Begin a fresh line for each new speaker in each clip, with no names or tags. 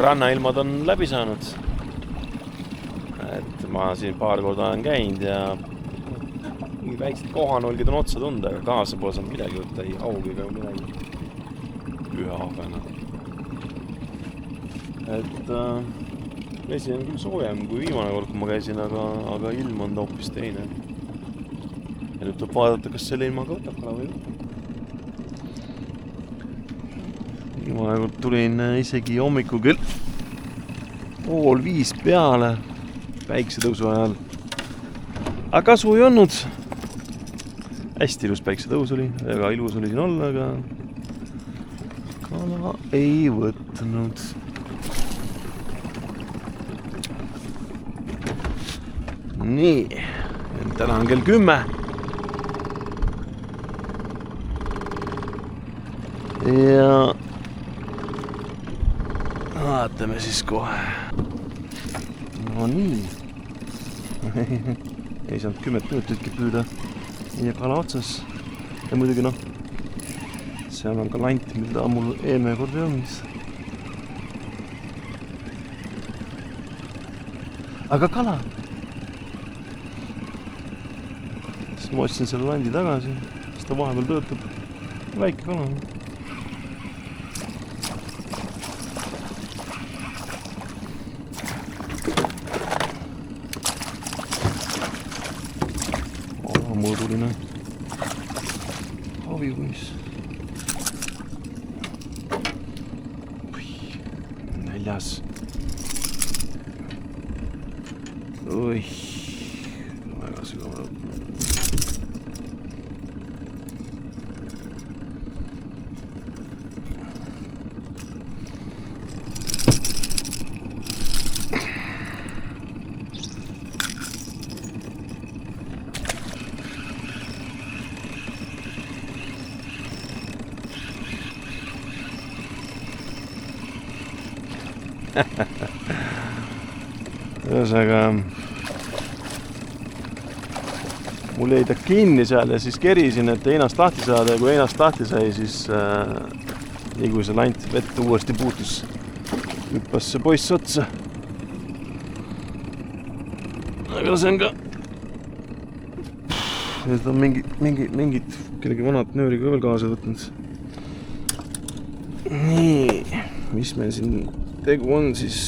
rannailmad on läbi saanud. Et ma siin paar korda olen käinud ja mingi väiksed kohanolgid on otsa tunda, aga kaasa pole saanud midagi võtta, ei augi ega midagi. Ühe ahvena. Et vesi on küll soojem kui viimane kord, kui ma käisin, aga ilm on hoopis teine. Ja nüüd tuleb vaadata, kas selle ilmaga võtab kala või võtab. Viimane kord tulin isegi hommikul küll 4:30 peale päiksetõusu ajal. Aga kasu ei olnud. Hästi ilus päiksetõus oli, väga ilus oli siin olla, aga kala ei võtnud. Nii, täna on kell 10. Ja vaatame siis kohe. No nii. Ei saanud 10 minutitki püüda ja kala otsas. Ja muidugi seal on ka lant, mida mul eelmine kord ei olnud. Aga kala. Siis ma ostsin selle landi tagasi, siis ta vahepeal töötab. Väike kala. Mõõduline haviuis. 4. Oih, väga sügavale. Ühesõnaga mul jäi ta kinni seal ja siis kerisin, et einast lahti saada ja kui einast lahti sai, siis nii kui see lant vett uuesti puutus, hüppas see poiss otsa. Aga see on ka seda on mingid kellegi vanad nööriga veel kaasa võtnud. Nii, mis meil siin tegu on siis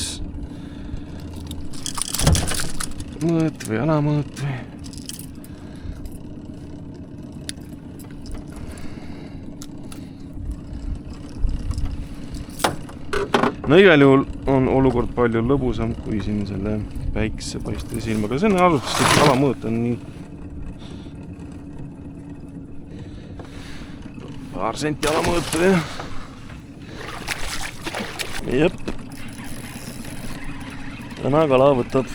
mõõt või alamõõt või no igal juhul on olukord palju lõbusam kui siin selle päikse paiste silmaga. See on alustus, et alamõõt on nii paar senti alamõõtu ja jep. Täna kala võtab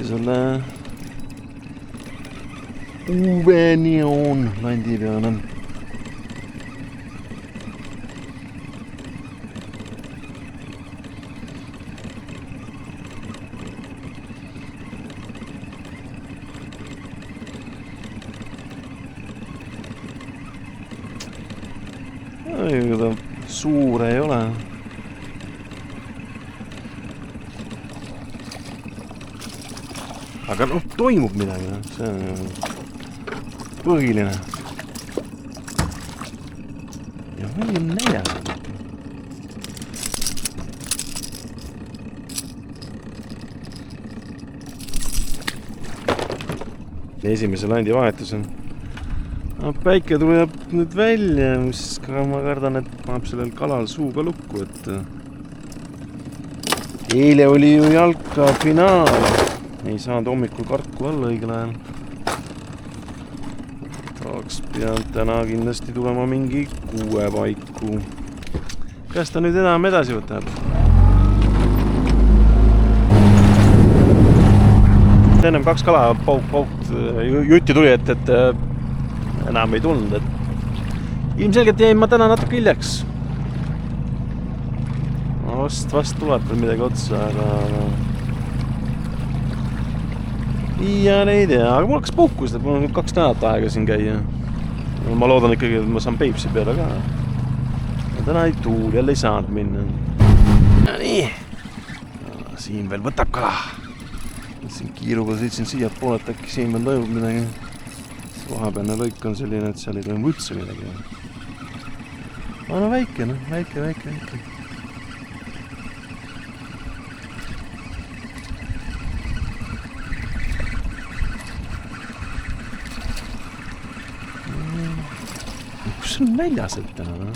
selle Uvenion landi peale. Ega suur ei ole. Aga toimub midagi, see on põhiline. Ja mõni on 4. Esimese landi vahetus on. Päike tuleb nüüd välja, mis ma kardan, et paneb sellel kalal suuga lukku, et eile oli ju jalka finaal. Ei saanud hommikul karku alla õigel ajal. Tahaks pealt täna kindlasti tulema mingi 6 paiku. Kas ta nüüd enam edasi võtab? Ennem 2 kala paukt jutti tuli, et enam ei tulnud. Ilmselgelt jäin ma täna natuke hiljaks. Vast tuleb veel midagi otsa, aga ja ei tea, aga mul hakkas puhkus, et mul on 2 nädalat aega siin käia. Ma loodan ikkagi, et ma saan Peipsi peale ka. täna ei tuul, jälle ei saanud minna. Ja nii. Siim veel võtab kala. Siin kiiruga sõitsin siia poolelt, äkki siin veel toimub midagi. Vahepealne lõik on selline, et seal ei toimu üldse midagi. Aga no väike, väike. Kus on väljased täna?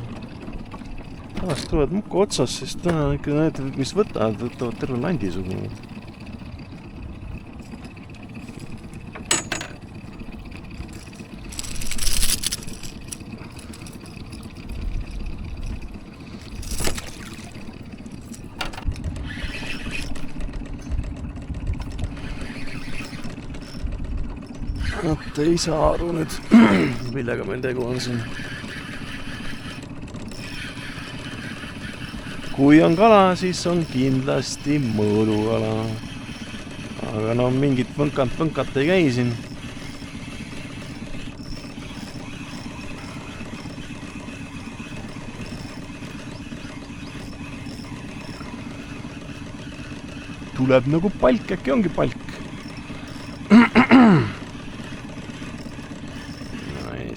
Tänast tulevad muka otsas, siis täna ikka näitab, mis võtavad terve landisugu. Nad ei saa aru nüüd, millega meil tegu on siin. Kui on kala, siis on kindlasti mõõdukala. Aga no mingit põnkat ei käi siin. Tuleb nagu palk, äkki ongi palk.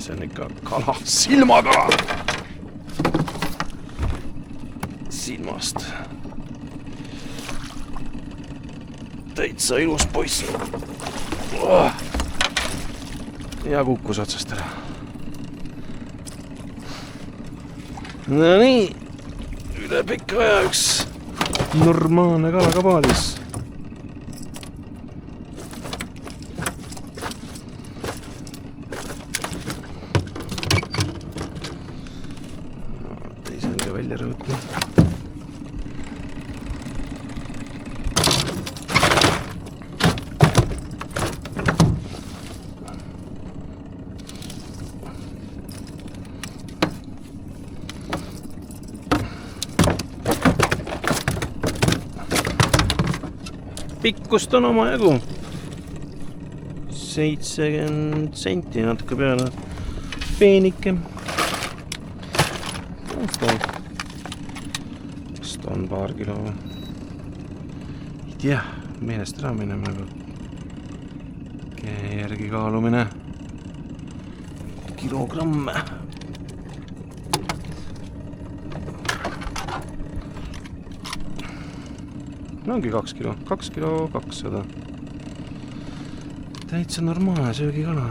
See on ikka kala, silmakala! Silmast. Täitsa ilus poiss. Ja kukkus otsast ära. No nii, üle pika aja üks normaalne kala kabaalis. Välja rõõtma. Pikkust on oma jagu. 70 senti natuke peale. Peenike. On paar kilo. Ei tea, meelest ära minema, aga käe järgi kaalumine. Kilogramme. No ongi 2 kilo 200. Täitsa normaalne söögikala.